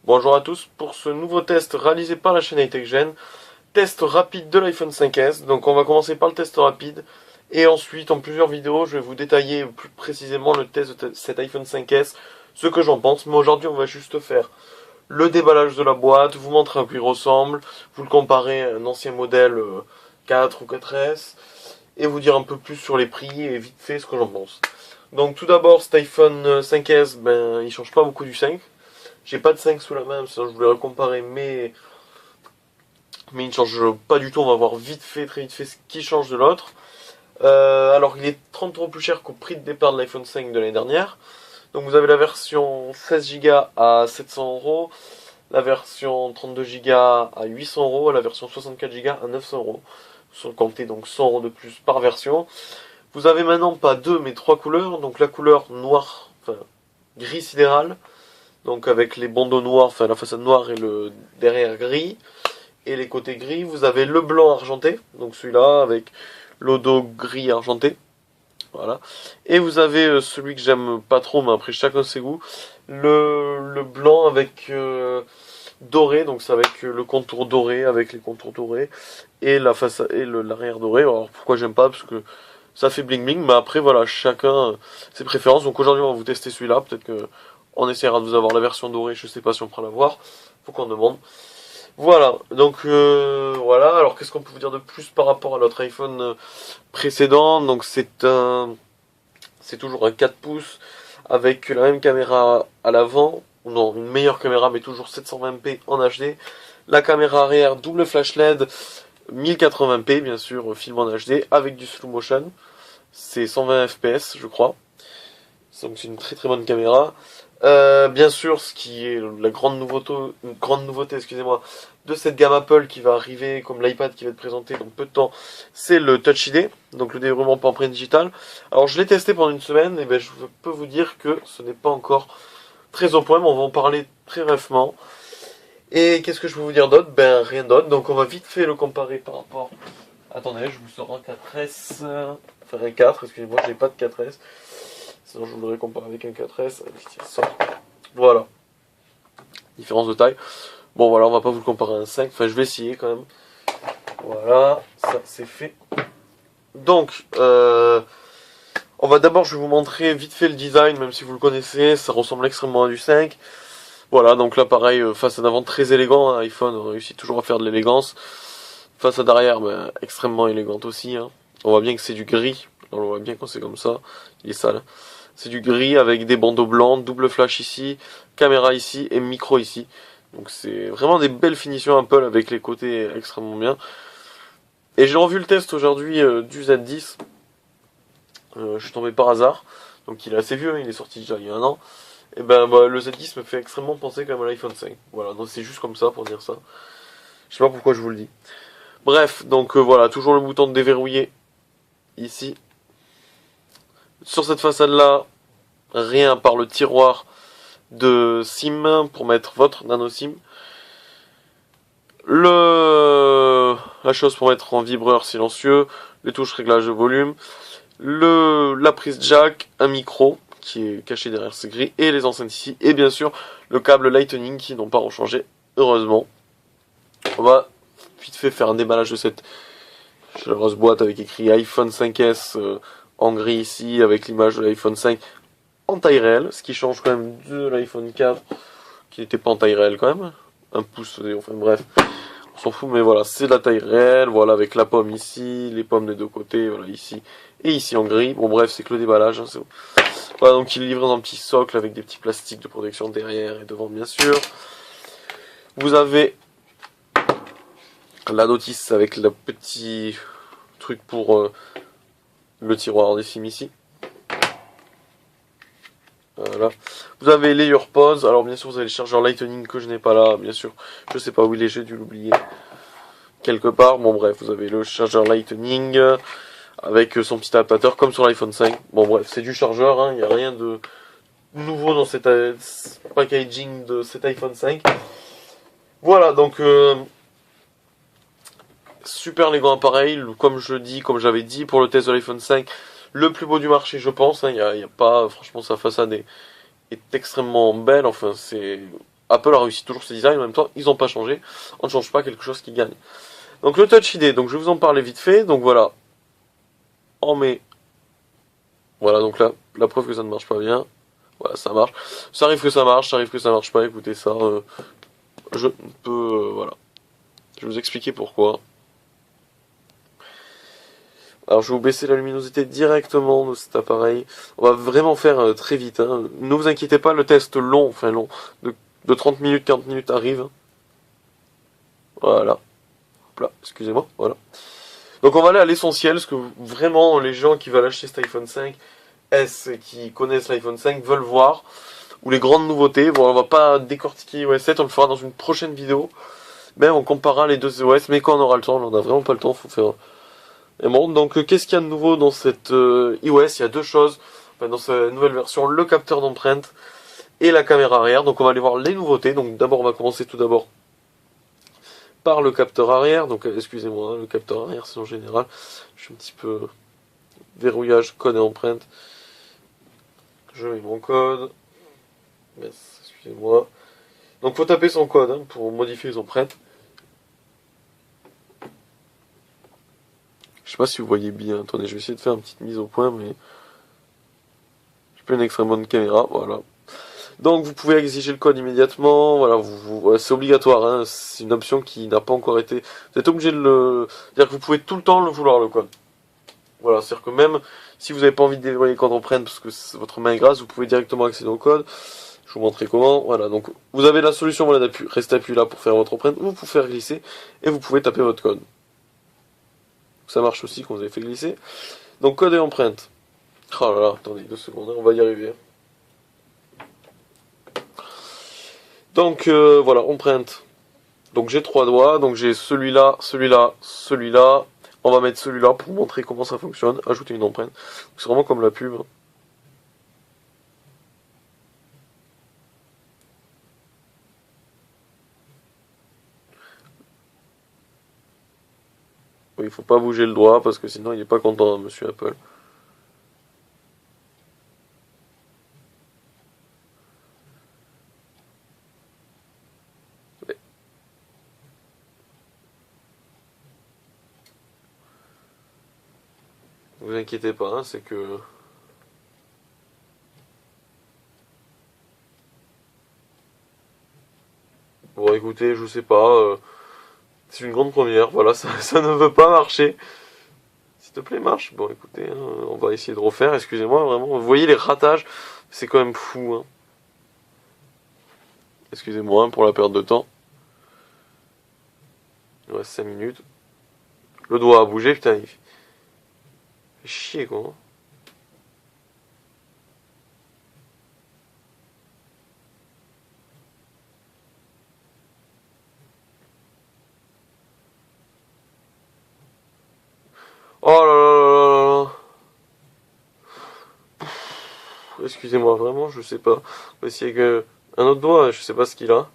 Bonjour à tous pour ce nouveau test réalisé par la chaîne iTechGen. Test rapide de l'iPhone 5S. Donc on va commencer par le test rapide. Et ensuite en plusieurs vidéos je vais vous détailler plus précisément le test de cet iPhone 5S. Ce que j'en pense. Mais aujourd'hui on va juste faire le déballage de la boîte. Vous montrer à quoi il ressemble. Vous le comparer à un ancien modèle 4 ou 4S. Et vous dire un peu plus sur les prix et vite fait ce que j'en pense. Donc tout d'abord cet iPhone 5S, il change pas beaucoup du 5. J'ai pas de 5 sous la main, sinon je voulais le comparer, mais il ne change pas du tout. On va voir vite fait, très vite fait, ce qui change de l'autre. Alors il est 30 € plus cher qu'au prix de départ de l'iPhone 5 de l'année dernière. Donc vous avez la version 16 Go à 700 €, la version 32 Go à 800 € et la version 64 Go à 900 €. Sans compter donc 100 € de plus par version. Vous avez maintenant pas deux mais trois couleurs. Donc la couleur noire, enfin gris sidéral. Donc avec les bandeaux noirs, enfin la façade noire et le derrière gris. Et les côtés gris, vous avez le blanc argenté. Donc celui-là avec le dos gris argenté. Voilà. Et vous avez celui que j'aime pas trop, mais après chacun ses goûts. Le blanc avec doré. Donc c'est avec le contour doré, avec les contours dorés. Et la façade et l'arrière doré. Alors pourquoi j'aime pas? Parce que ça fait bling bling. Mais après voilà, chacun ses préférences. Donc aujourd'hui on va vous tester celui-là. Peut-être que on essaiera de vous avoir la version dorée, je sais pas si on pourra la voir, faut qu'on demande. Voilà, donc voilà, alors qu'est-ce qu'on peut vous dire de plus par rapport à notre iPhone précédent? Donc c'est toujours un 4 pouces avec la même caméra à l'avant, non, une meilleure caméra mais toujours 720p en HD. La caméra arrière double flash LED 1080p bien sûr, film en HD avec du slow motion. C'est 120 fps je crois. Donc c'est une très très bonne caméra. Bien sûr, ce qui est la grande nouveauté, excusez-moi, de cette gamme Apple qui va arriver, comme l'iPad qui va être présenté dans peu de temps, c'est le Touch ID, donc le déroulement par empreinte digitale. Alors je l'ai testé pendant une semaine, et je peux vous dire que ce n'est pas encore très au point, mais on va en parler très brièvement. Et qu'est-ce que je peux vous dire d'autre? Rien d'autre, donc on va vite fait le comparer par rapport... Attendez, je vous sors un 4S, enfin un 4, excusez-moi, j'ai pas de 4S. Sinon je voudrais comparer avec un 4S. Voilà. Différence de taille. Bon voilà, on va pas vous le comparer à un 5. Enfin je vais essayer quand même. Voilà, ça c'est fait. Donc, on va d'abord, je vais vous montrer vite fait le design, même si vous le connaissez. Ça ressemble extrêmement à du 5. Voilà, donc là pareil, façade avant très élégant. Hein, iPhone réussit toujours à faire de l'élégance. Façade arrière, extrêmement élégante aussi. Hein. On voit bien que c'est du gris. On le voit bien quand c'est comme ça. Il est sale. C'est du gris avec des bandeaux blancs, double flash ici, caméra ici et micro ici. Donc c'est vraiment des belles finitions Apple avec les côtés extrêmement bien. Et j'ai revu le test aujourd'hui du Z10. Je suis tombé par hasard. Donc il est assez vieux, hein, il est sorti déjà il y a un an. Et le Z10 me fait extrêmement penser comme à l'iPhone 5. Voilà, donc c'est juste comme ça pour dire ça. Je sais pas pourquoi je vous le dis. Bref, donc voilà, toujours le bouton de déverrouiller ici. Sur cette façade là, rien par le tiroir de SIM pour mettre votre nano SIM. La chose pour mettre en vibreur silencieux, les touches réglage de volume, la prise jack, un micro qui est caché derrière ces grilles et les enceintes ici et bien sûr le câble Lightning qui n'ont pas rechangé heureusement. On va vite fait faire un déballage de cette chaleureuse boîte avec écrit iPhone 5S en gris ici avec l'image de l'iPhone 5 en taille réelle, ce qui change quand même de l'iPhone 4 qui n'était pas en taille réelle quand même, un pouce, enfin bref, on s'en fout mais voilà, c'est de la taille réelle, voilà avec la pomme ici, les pommes des deux côtés, voilà ici, et ici en gris, bon bref c'est que le déballage, hein, c'est bon. Voilà donc il est livré dans un petit socle avec des petits plastiques de protection derrière et devant bien sûr. Vous avez la notice avec le petit truc pour le tiroir des films ici. Voilà. Vous avez les AirPods. Alors bien sûr vous avez le chargeur Lightning que je n'ai pas là. Bien sûr, je sais pas où il est, j'ai dû l'oublier quelque part. Bon bref, vous avez le chargeur Lightning avec son petit adaptateur comme sur l'iPhone 5. Bon bref, c'est du chargeur, hein. Il n'y a rien de nouveau dans cet packaging de cet iPhone 5. Voilà, donc super élégant appareil, comme j'avais dit pour le test de l'iPhone 5, le plus beau du marché je pense, hein. Y a pas, franchement sa façade est extrêmement belle, enfin c'est Apple a réussi toujours ses designs, en même temps, ils n'ont pas changé. On ne change pas quelque chose qui gagne. Donc le Touch ID, donc je vais vous en parler vite fait. Donc voilà, on met... Voilà, donc là, la preuve que ça ne marche pas bien. Voilà, ça marche. Ça arrive que ça marche, ça arrive que ça marche pas. Écoutez ça, je peux... voilà. Je vais vous expliquer pourquoi. Alors je vais vous baisser la luminosité directement de cet appareil. On va vraiment faire très vite. Hein. Ne vous inquiétez pas, le test long, enfin long, de 30 minutes, 40 minutes arrive. Voilà. Hop là, excusez-moi, voilà. Donc on va aller à l'essentiel, parce que vraiment les gens qui veulent acheter cet iPhone 5S, qui connaissent l'iPhone 5, veulent voir, ou les grandes nouveautés. Bon, on va pas décortiquer iOS 7, on le fera dans une prochaine vidéo. Mais on comparera les deux OS, mais quand on aura le temps, on n'a vraiment pas le temps, faut faire... Et bon, donc qu'est-ce qu'il y a de nouveau dans cette iOS? Il y a deux choses, enfin, dans cette nouvelle version, le capteur d'empreinte et la caméra arrière. Donc on va aller voir les nouveautés. Donc d'abord, on va commencer tout d'abord par le capteur arrière. Donc excusez-moi, hein, le capteur arrière c'est en général. Je suis un petit peu verrouillage, code et empreinte. Je mets mon code. Excusez-moi. Donc faut taper son code hein, pour modifier les empreintes. Je sais pas si vous voyez bien. Attendez, je vais essayer de faire une petite mise au point, mais j'ai pas une extrêmement bonne caméra. Voilà. Donc vous pouvez exiger le code immédiatement. Voilà, c'est obligatoire. Hein, c'est une option qui n'a pas encore été. Vous êtes obligé de le. C'est-à-dire que vous pouvez tout le temps le vouloir le code. Voilà, c'est-à-dire que même si vous n'avez pas envie de dévoiler le code empreinte parce que votre main est grasse, vous pouvez directement accéder au code. Je vous montrerai comment. Voilà, donc vous avez la solution. Voilà, restez appuyé là pour faire votre empreinte ou pour faire glisser et vous pouvez taper votre code. Ça marche aussi quand vous avez fait glisser. Donc code et empreinte. Oh là là, attendez 2 secondes, hein, on va y arriver. Donc voilà, empreinte. Donc j'ai 3 doigts, donc j'ai celui-là, celui-là, celui-là. On va mettre celui-là pour montrer comment ça fonctionne. Ajouter une empreinte. C'est vraiment comme la pub. Oui, il faut pas bouger le doigt parce que sinon il est pas content, hein, monsieur Apple. Ouais. Vous inquiétez pas, hein, c'est que... Bon écoutez, je sais pas, c'est une grande première, voilà, ça ne veut pas marcher. S'il te plaît, marche. Bon écoutez, hein, on va essayer de refaire, excusez-moi, vraiment. Vous voyez les ratages, c'est quand même fou. Hein. Excusez-moi hein, pour la perte de temps. Il reste 5 minutes. Le doigt a bougé, putain, il fait chier quoi. Hein. Oh là là là là là. Excusez-moi, vraiment, je sais pas. On va essayer avec un autre doigt, je sais pas ce qu'il a.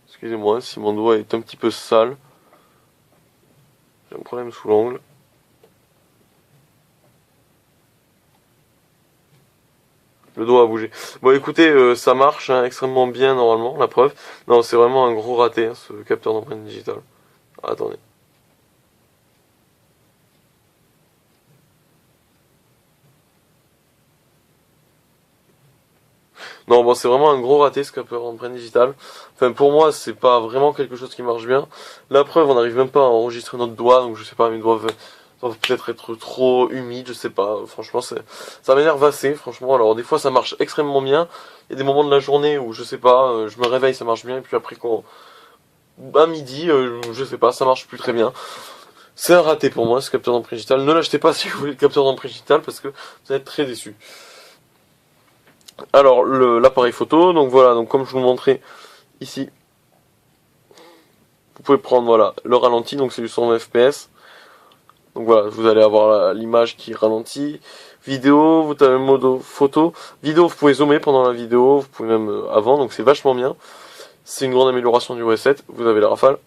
Excusez-moi si mon doigt est un petit peu sale. J'ai un problème sous l'ongle. Le doigt a bougé. Bon écoutez, ça marche hein, extrêmement bien normalement, la preuve. Non, c'est vraiment un gros raté, hein, ce capteur d'empreinte digitale. Ah, attendez. Non, bon, c'est vraiment un gros raté ce capteur d'empreinte digitale. Enfin, pour moi, c'est pas vraiment quelque chose qui marche bien. La preuve, on n'arrive même pas à enregistrer notre doigt, donc je sais pas, mes doigts doivent peut-être être trop humides, je sais pas. Franchement, ça m'énerve assez, franchement. Alors, des fois, ça marche extrêmement bien. Il y a des moments de la journée où, je sais pas, je me réveille, ça marche bien, et puis après, à midi, je sais pas, ça marche plus très bien. C'est un raté pour moi, ce capteur d'empreinte digitale. Ne l'achetez pas si vous voulez le capteur d'empreinte digitale, parce que vous allez être très déçus. Alors, l'appareil photo, donc voilà, donc comme je vous le montrais ici, vous pouvez prendre voilà le ralenti, donc c'est du 120 fps. Donc voilà, vous allez avoir l'image qui ralentit. Vidéo, vous avez le mode photo. Vidéo, vous pouvez zoomer pendant la vidéo, vous pouvez même avant, donc c'est vachement bien. C'est une grande amélioration du OS 7, vous avez la rafale.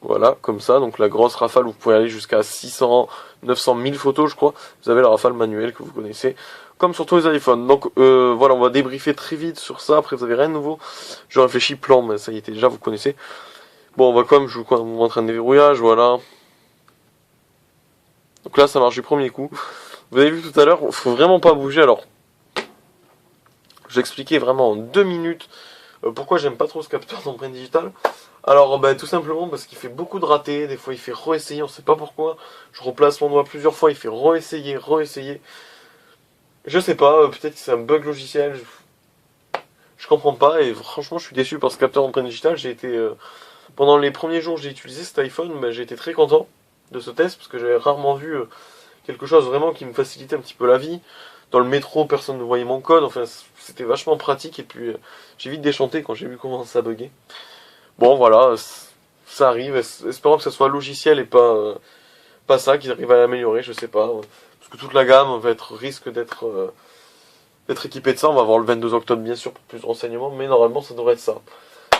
Voilà, comme ça, donc la grosse rafale, vous pouvez aller jusqu'à 600, 900, 1000 photos, je crois. Vous avez la rafale manuelle que vous connaissez, comme sur tous les iPhones. Donc voilà, on va débriefer très vite sur ça. Après, vous avez rien de nouveau. Je réfléchis plan, mais ça y était déjà, vous connaissez. Bon, on va quand même, je vous montrer un déverrouillage, voilà. Donc là, ça marche du premier coup. Vous avez vu tout à l'heure, faut vraiment pas bouger. Alors, j'expliquais vraiment en 2 minutes pourquoi j'aime pas trop ce capteur d'empreinte digitale. Alors, tout simplement parce qu'il fait beaucoup de ratés. Des fois, il fait réessayer, on sait pas pourquoi. Je replace mon doigt plusieurs fois, il fait réessayer, réessayer. Je sais pas, peut-être que c'est un bug logiciel. Je comprends pas et franchement, je suis déçu par ce capteur d'empreinte digitale. J'ai été pendant les premiers jours où j'ai utilisé cet iPhone, j'ai été très content de ce test parce que j'avais rarement vu quelque chose vraiment qui me facilitait un petit peu la vie. Dans le métro, personne ne voyait mon code. Enfin, c'était vachement pratique et puis j'ai vite déchanté quand j'ai vu comment ça buguait. Bon, voilà, ça arrive. Espérons que ça soit logiciel et pas ça, qu'ils arrivent à l'améliorer, je sais pas. Parce que toute la gamme risque d'être équipée de ça. On va voir le 22 octobre, bien sûr, pour plus de renseignements, mais normalement, ça devrait être ça.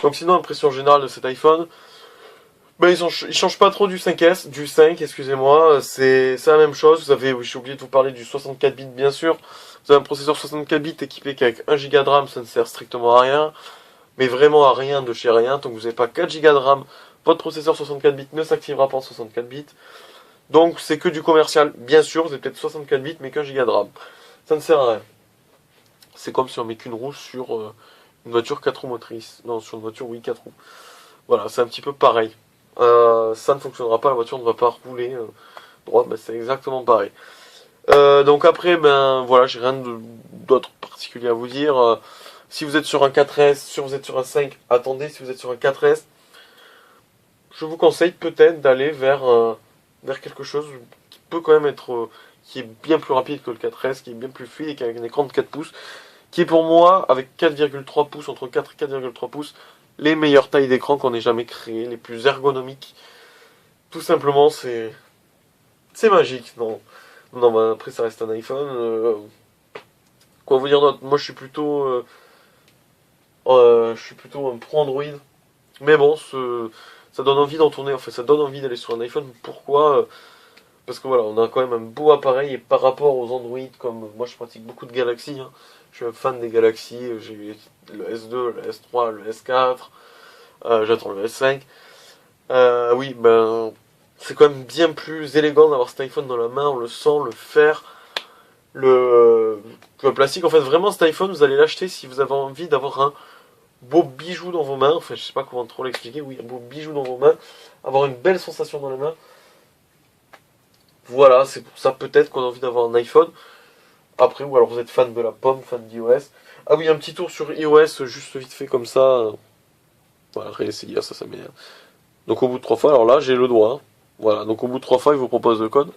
Donc sinon, impression générale de cet iPhone, il change pas trop du 5S, du 5, excusez-moi, c'est la même chose. Vous avez, oui, j'ai oublié de vous parler du 64 bits, bien sûr. Vous avez un processeur 64 bits équipé qu'avec 1 Go de RAM, ça ne sert strictement à rien. Mais vraiment à rien de chez rien. Tant que vous n'avez pas 4 Go de RAM, votre processeur 64 bits ne s'activera pas en 64 bits. Donc c'est que du commercial, bien sûr, vous avez peut-être 64 bits, mais qu'un Go de RAM. Ça ne sert à rien. C'est comme si on met qu'une roue sur une voiture 4 roues motrices. Non, sur une voiture, oui, 4 roues. Voilà, c'est un petit peu pareil. Ça ne fonctionnera pas, la voiture ne va pas rouler droit, c'est exactement pareil. Donc après, voilà, j'ai rien d'autre particulier à vous dire. Si vous êtes sur un 4S, si vous êtes sur un 5, attendez. Si vous êtes sur un 4S, je vous conseille peut-être d'aller vers quelque chose qui peut quand même être, qui est bien plus rapide que le 4S, qui est bien plus fluide et qui a un écran de 4 pouces, qui est pour moi, avec 4,3 pouces, entre 4 et 4,3 pouces, les meilleures tailles d'écran qu'on ait jamais créées, les plus ergonomiques. Tout simplement, c'est magique. Non, après ça reste un iPhone. Quoi vous dire d'autre? Moi, je suis plutôt un pro Android. Mais bon, ça donne envie d'en tourner. Enfin, ça donne envie d'aller sur un iPhone. Pourquoi? Parce que voilà, on a quand même un beau appareil et par rapport aux Android, comme moi, je pratique beaucoup de Galaxy. Hein. Je suis un fan des Galaxy. J'ai eu le S2, le S3, le S4. J'attends le S5. Oui, c'est quand même bien plus élégant d'avoir cet iPhone dans la main. On le sent, le fer, le plastique. En fait, vraiment, cet iPhone, vous allez l'acheter si vous avez envie d'avoir un beau bijou dans vos mains. Enfin, je sais pas comment trop l'expliquer. Oui, un beau bijou dans vos mains. Avoir une belle sensation dans les mains. Voilà, c'est pour ça peut-être qu'on a envie d'avoir un iPhone. Après, ou alors vous êtes fan de la pomme, fan d'iOS. Ah oui, un petit tour sur iOS, juste vite fait comme ça. Voilà, réessayer, ça m'énerve. Donc au bout de 3 fois, alors là j'ai le droit. Hein. Voilà, donc au bout de 3 fois, il vous propose le code.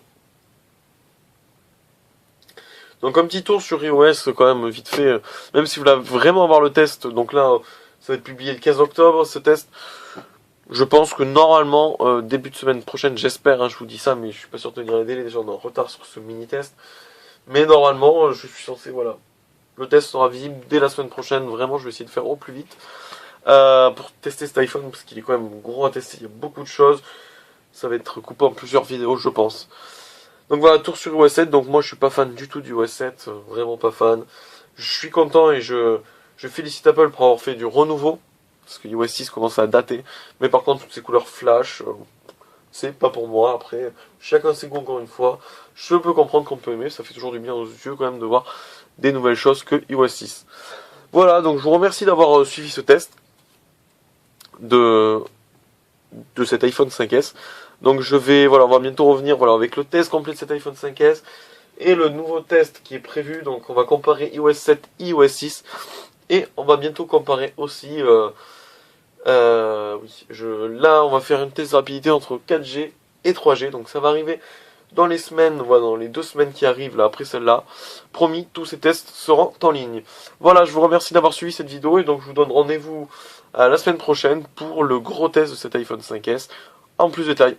Donc un petit tour sur iOS quand même vite fait, même si vous voulez vraiment avoir le test, donc là ça va être publié le 15 octobre ce test. Je pense que normalement, début de semaine prochaine, j'espère, hein, je vous dis ça, mais je suis pas sûr de tenir les délais, déjà on est en retard sur ce mini-test. Mais normalement, je suis censé, voilà. Le test sera visible dès la semaine prochaine, vraiment je vais essayer de faire au plus vite. Pour tester cet iPhone, parce qu'il est quand même gros à tester, il y a beaucoup de choses. Ça va être coupé en plusieurs vidéos, je pense. Donc voilà, tour sur iOS 7. Donc moi, je suis pas fan du tout du iOS 7, vraiment pas fan. Je suis content et je félicite Apple pour avoir fait du renouveau, parce que iOS 6 commence à dater. Mais par contre, toutes ces couleurs flash, c'est pas pour moi. Après, chacun ses goûts encore une fois. Je peux comprendre qu'on peut aimer, ça fait toujours du bien aux yeux quand même de voir des nouvelles choses que iOS 6. Voilà, donc je vous remercie d'avoir suivi ce test de cet iPhone 5S. Donc on va bientôt revenir avec le test complet de cet iPhone 5S et le nouveau test qui est prévu. Donc on va comparer iOS 7 et iOS 6 et on va bientôt comparer aussi là on va faire une test de rapidité entre 4G et 3G. Donc ça va arriver dans les semaines, dans les 2 semaines qui arrivent là après celle-là. Promis, tous ces tests seront en ligne. Voilà, je vous remercie d'avoir suivi cette vidéo et donc je vous donne rendez-vous la semaine prochaine pour le gros test de cet iPhone 5S en plus de détails.